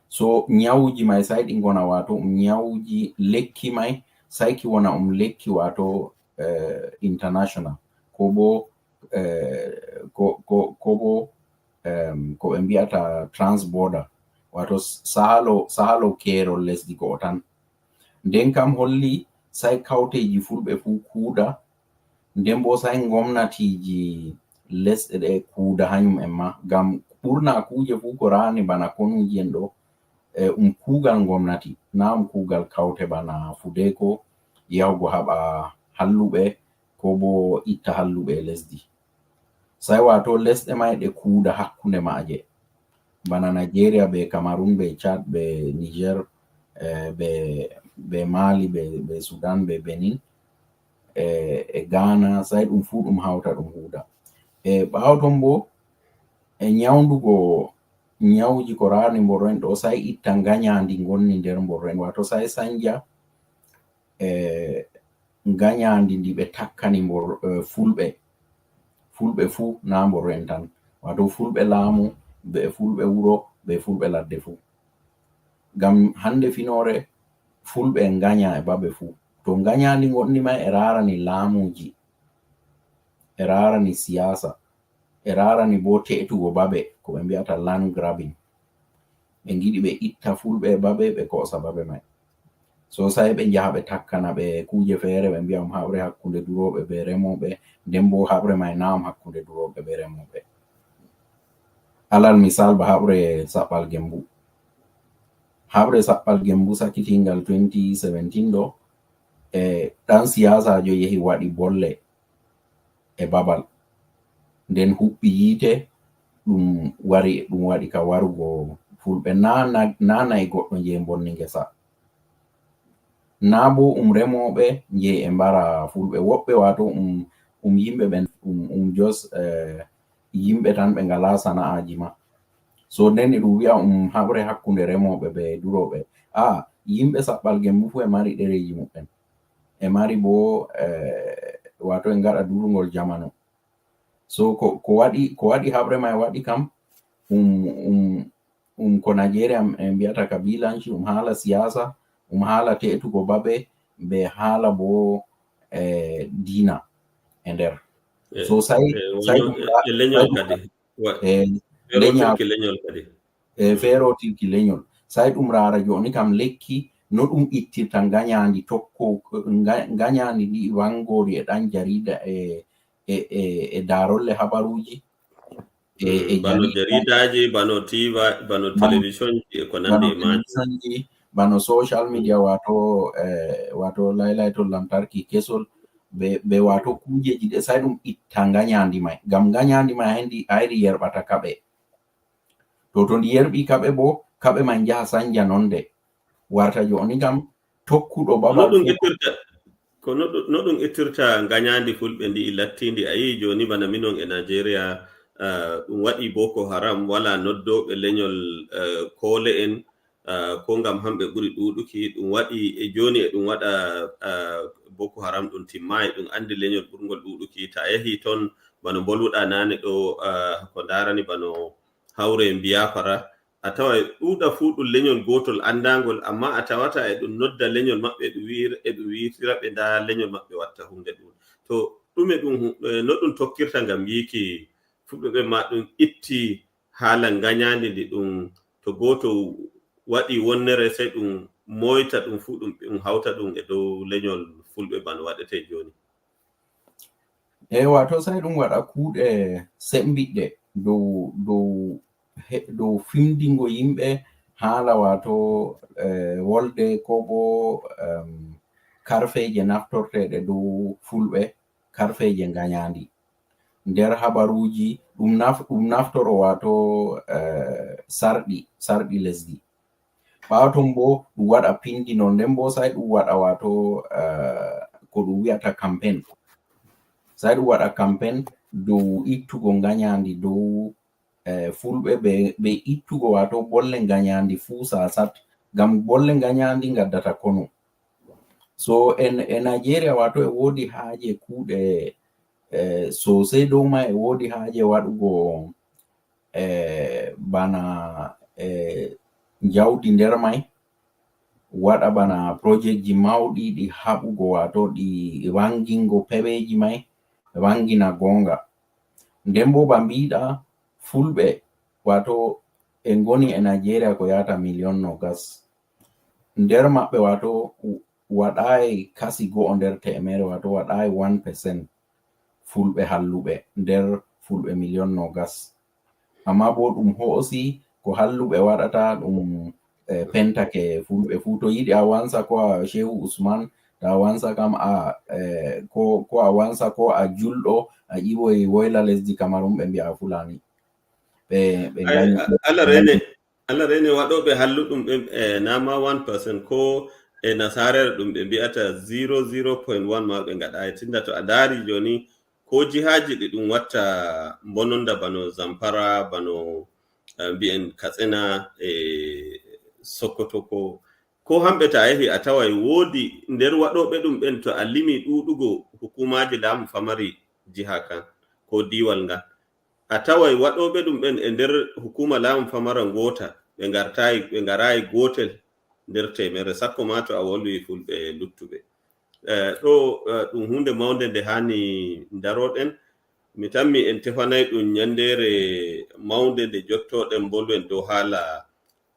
So nyawuji may sai ɗi ngona wato nyawuji, lekki may sai ki wona lekki wato international, ko bo ko ɓe mbi'ata transborder, wato sahalo kerol lesdi go'o tan. Nden kam holli sai kawteji fulɓe fu kuuɗa, nden bo sai gomnatiji lesɗe ɗe kuuda hanyum en ma, ngam ɓurna kuje fu ko rani bana konuji en ɗo kuugal gomnati, na kuugal kawte bana FUDECO yahugo haɓa halluɓe ko bo itta halluɓe lesdi. Sai wato lesɗe may ɗe kuuda hakkunde maaje, bana Nigeria be Cameroon be Chad be Niger be Mali be Sudan be Benin e Ghana, sai ɗum fu ɗum hawta ɗum huuda. Ɓaawo ton bo nyawndugo nyawuji ko rani mborro'en ɗo, sai itta nganyandi ngonni nder mborro'en, wato sai sanja nganyandi ndi ɓe takkani fulɓe fu, na mborro'en tan, wato fulɓe laamu be fulɓe wuro be fulɓe ladde fu. Ngam hande finore fulɓe nganya e babe fu, to to nganyandi goɗɗi mai e rarani laamuji, e rarani siyasa, e rarani bo te'tugo babe ko ɓe mbiyata land grabbing. ɓe giɗi ɓe itta fulɓe babe ɓe kosa babe mai, so sai ɓe jaha ɓe takkana ɓe kuje feere, ɓe mbiyam haɓre hakkunde duroɓe be remoɓe, nden bo haɓre mai nawam hakkunde duroɓe be remoɓe. alal misal ba haɓre saɓɓal gembu. haɓre saɓɓal gembu sakkitingal 2017 ɗo, ɗan siyasajo yehi waɗi bolle e babal, nden huɓɓi yiite, ɗum waɗi ka warugo fulɓe na nayi goɗɗo je bonni ngesa, na bo remoɓe je e mbara fulɓe. woɓɓe wato yimɓe ɓen jos yimɓe tan ɓe ngala sana'aji ma, so nden ɗum wi'a haɓre hakkunde remoɓe be duroɓe. yimɓe saɓɓal gembu fu e mari ɗereji muɓɓen, e mari bo wato en ngaɗa durugol jamanu. so ko waɗi haɓre mai waɗi kam ko Naajeeriya en mbiyata kabilanci, haala siyasa, haala te'tugo babe, be haala bo diina e nder. so feerotirki leñol, sai ɗum rara joni kam lekki no ɗum ittirta nganyandi tokko nganyandi ndi wangori e ɗan jarida e darolle habaruji, bano jaridaji, bano TV, bano television ko nandi maji, bano social media, wato laylaytol lantarki kesol, be wato kujeji ɗe sai ɗum itta nganyandi mai, ngam nganyandi mai hayri yerɓata kaɓe. to ndi yerɓi kaɓe bo, kaɓe man jaha sanja nonde, warta joni kam tokkuɗo babal no ɗum ittirta nganyandi fulɓe ndi lattindi. a yi joni bana minon e Naajeeriya ɗum waɗi Boko Haram, wala noddoɓe leñol koole en, ko ngam hamɓe ɓuri ɗuɗuki. ɗum waɗi e joni e ɗum waɗa Boko Haram ɗum timmayi, ɗum andi leñol ɓurgol ɗuɗuki. ta yahi ton bano bolwuɗa nane ɗo ko darani bano hawre Biyafara, a tawa ɗuuɗa fu ɗum leñol gotol andangol, amma a tawata e ɗum nodda leñol maɓɓe e ɗum wiitira ɓe nda leñol maɓɓe watta hunde ɗum. to ɗume no ɗum tokkirta ngam yiki fulɓe ma ɗum itti haala nganyandi ndi, ɗum to goto waɗi wonnere sai ɗum moyta ɗum fu ɗum hawta ɗum e dow leñol fulɓe bano waɗete joni. wato sai ɗum waɗa kuuɗe sembiɗɗe dow findingo yimɓe haala wato wolde ko bo karfeje naftorteɗe dow fulɓe, karfeje nganyandi nder habaruji. ɗum naftoro wato sarɗi lesdi. ɓawaton bo ɗum waɗa pindino, nden bo sai ɗum waɗa wato ko ɗum wi'ata campaign. sai ɗum waɗa campaign dow ittugo nganyandi dow fulɓe be ittugo wato bolle nganyandi fu sasat, ngam bolle nganyandi ngaddata konu. so e Naajeeriya wato e wodi haaje kuuɗe sosai dow ma, e wodi haaje waɗugo bana jawdi nder mai, waɗa bana project ji mawɗi ɗi haɓugo wato ɗi wangingo peweji mai, wangina gonga. nden bo ba mbiɗa fulɓe wato e ngoni e Naajeeriya ko yata 1,000,000. nder maɓɓe wato waɗai kasi go'o nder te'emere, wato waɗai 1% fulɓe halluɓe nder fulɓe 1,000,000. amma bo ɗum hoosi ko halluɓe waɗata ɗum pentake fulɓe fu. to yiɗi a wansa ko a Shehu Usman, ta wansa kam ko a wansa ko a julɗo a ƴiwoy woyla lesdi Cameroon, ɓe mbi'a Fulani. Allah rene waɗoɓe halluɗum ɓe nama 1% ko e nasarere ɗum ɓe mbi'ata 0.1 ma ɓe ngaɗa. tinda to a daari joni ko jihaji ɗi ɗum watta bononda bano Zamfara, bano mbi'en Katsina e Sokoto, ko hamɓe ta yahi a tawai woodi nder waɗoɓe ɗum ɓen, to a limi ɗuɗugo hukumaji laamu famari jiha kan ko diwal ngal, a tawai waɗoɓe ɗum ɓen e nder hukuma laamu famara ngota ɓe ngarayi gotel nder temere, sakko ma to a wolwi fulɓe luttuɓe. ɗo ɗum hunde mawnde nde hani daroɗen. Mi tammi en tefanay ɗum nyandere mawnde nde jottoɗen bolwen dow haala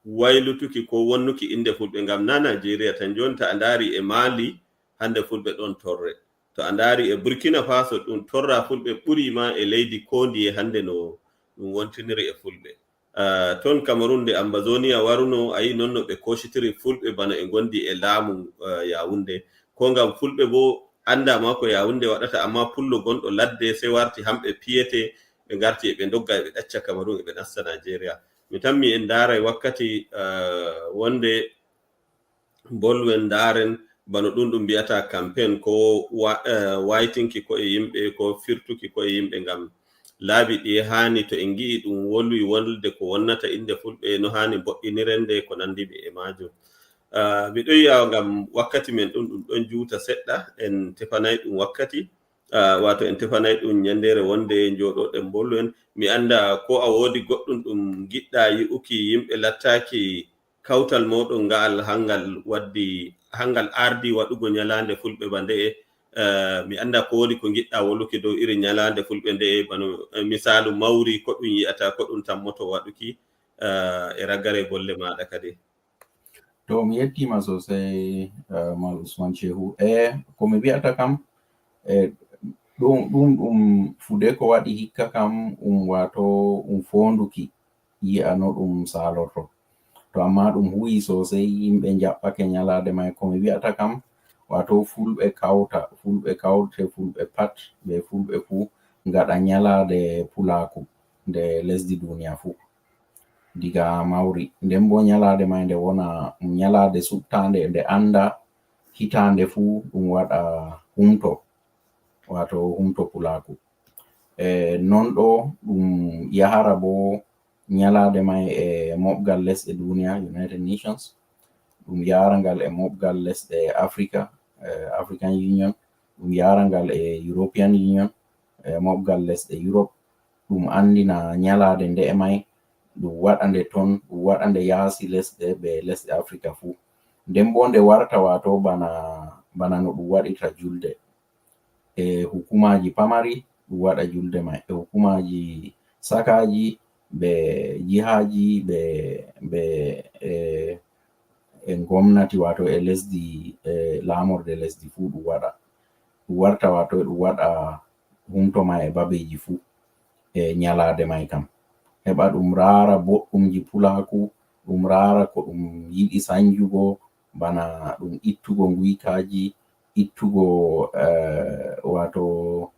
waylutuki ko wonnuki inde fulɓe, ngam na Naajeeriya tan jonta a ndaari e Mali hande fulɓe ɗon torre, to a ndaari e Burkina Faso ɗum torra fulɓe ɓuri ma e leydi kondiye hande no ɗum wontiniri e fulɓe. Ton Cameroon nde Ambazonia waruno ayi non no ɓe koshitiri fulɓe bana e gondi e laamu Yaounde, ko ngam fulɓe bo andama ko Yaounde waɗata, amma pullo gonɗo ladde sai warti hamɓe piyete ɓe garti e ɓe dogga e ɓe ɗacca Cameroon e ɓe nasta Naajeeriya. Mi tammi en daaray wakkati wonde bolwen ndaren bano ɗum ɗum mbiyata campaign ko waytinki ko e yimɓe ko firtuki ko e yimɓe, ngam laabi ɗi hani to en gi'i ɗum wolwi wolde ko wonnata inde fulɓe no hani boɗɗinirende ko nandiɓe e majum. Miɗo yi'a ngam wakkati men ɗum ɗon juuta seɗɗa, en tefanay ɗum wakkati wato en tefanay ɗum nyandere wonde joɗoɗen bolwen. Mi anda ko a woodi goɗɗum ɗum giɗɗa yi'uki yimɓe lattaki kawtal moɗon ngal hangal ardi waɗugo nyalande fulɓe ba nde'e. Mi anda ko woni ko giɗɗa woluki dow iri nyalande fulɓe nde'e, bano misalu mawri ko ɗum yi'ata ko ɗum tammoto waɗuki e ragare bolle maɗa kadi. To mi yettima sosai mal Usman Shehu. Ko mi wi'ata kam ɗum FUDECO waɗi hikka kam wato fonduki yi'a no ɗum salorto. To amma ɗum huwi sosai yimɓe jaɓɓake nyalade mai. Ko mi wi'ata kam wato fulɓe pat be fulɓe fu ngaɗa nyalade Pulaaku nde lesdi duniya fu diga mawri. Nden bo nyalade mai nde wona nyalade subtande nde anda hitaande fu ɗum waɗa humto, wato humto Pulaaku. Non ɗo ɗum yahara bo nyalade mai e mobgal lesɗe duniya United Nations, ɗum yarangal e mobgal lesɗe African Union, ɗum yarangal e European Union, mobgal lesɗe Europe. Ɗum andina nyalade nde mai ɗum waɗa nde ton, ɗum waɗa nde yaasi lesɗe be lesɗe Africa fu. Nden bo nde warta wato bana no ɗum waɗita julde e hukumaji pamari, ɗum waɗa julde mai e hukumaji sakaji be jihaji be gomnati wato e lesdi lamorde lesdi fu ɗum warta wato ɗum waɗa humto mai e babeji fu e nyalade mai kam, heɓa ɗum raara boɗɗumji Pulaaku, ɗum raara ko ɗum yiɗi sanjugo, bana ɗum ittugo guykaji, ittugo wato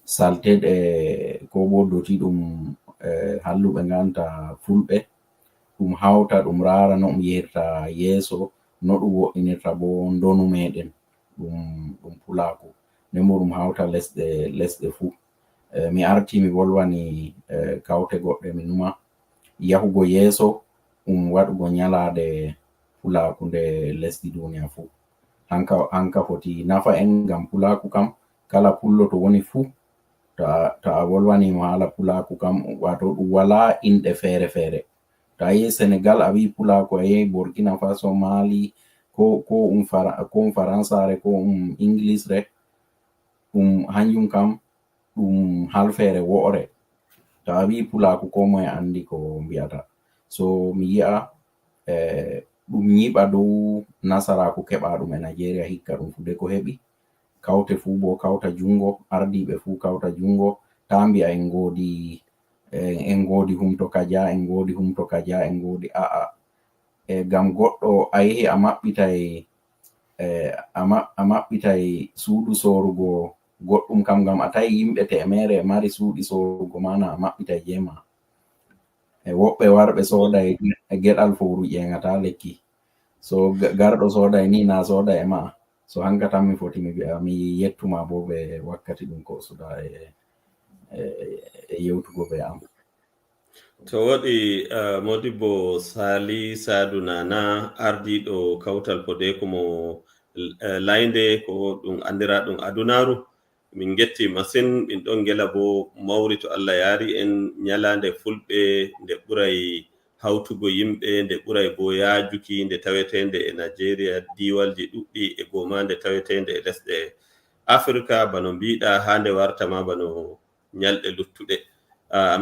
salteɗe ko bo doti ɗum halluɓe nganta fulɓe, ɗum hauta ɗum raara no ɗum yehirta yeeso, no ɗum wo'inirta bo ndonu meɗen ɗum Pulaaku. Nden bo ɗum hauta lesɗe fu. Mi arti mi wolwani kawte goɗɗe mi numa yahugo yeeso ɗum waɗugo nyalade Pulaaku nde lesdi duniya fu. Hanka foti nafa en, ngam Pulaaku kam kala pullo to woni fu to a wolwanimo haala Pulaaku kam wato ɗum wala inɗe fere-fere. To a yi Senegal a wi Pulaaku, a yi Burkina Faso, Mali, ko Faransare ko Inglisre, ɗum hanjum kam ɗum halfere wo'ore. To a wi Pulaaku ko moye andi ko mbiyata. So mi yi'a ɗum nyiɓa dow nasaraku keɓa ɗum e Naajeeriya hikka ɗum FUDECO heɓi. Kawte fu bo kawta jungo, ardiɓe fu kawta jungo, ta mbi'a en godi humto kaja, en godi humto kaja, en godi a'a. Ngam goɗɗo a yehi a maɓɓitay suudu sorugo goɗɗum kam, ngam a tawi yimɓe 100 mari suuɗi sorugo mana a maɓɓitay jema. Woɓɓe warɓe soodai geɗal fowru ƴeŋata lekki, so garɗo soodai ni na sooda e ma'a. So hanka tan mi foti mi wi'a. Mi yettuma bo ɓe wakkati ɗum ko suda e yewtugo be am. To waɗi Modibo Sali Sadu Nana ardiɗo kawtal FUDECO mo laynde ko ɗum andira ɗum adunaru, min getti masin. Min ɗon gela bo mawri to Allah yaari en nyalande fulɓe nde ɓuray hawtugo yimɓe, nde ɓuray bo yaajuki, nde tawetende e Naajeeriya diiwalji ɗuɗɗi e goma nde tawetende e lesɗe Afrika bano mbiɗa haa nde warta ma bano ñalɗe luttuɗe.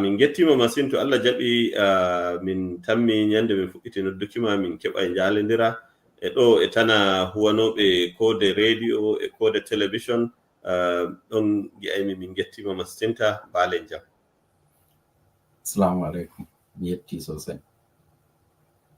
Min gettima masin, to Allah jaɓi min tammi ñande min fuɗɗiti noddukima min keɓa e njaalindira e ɗo e tana huwanoɓe Koode Radio e Koode Television. Ɗon gi'aymi min gettima masinta, baalen jam. Assalamu alaikum. Mi yetti sosai.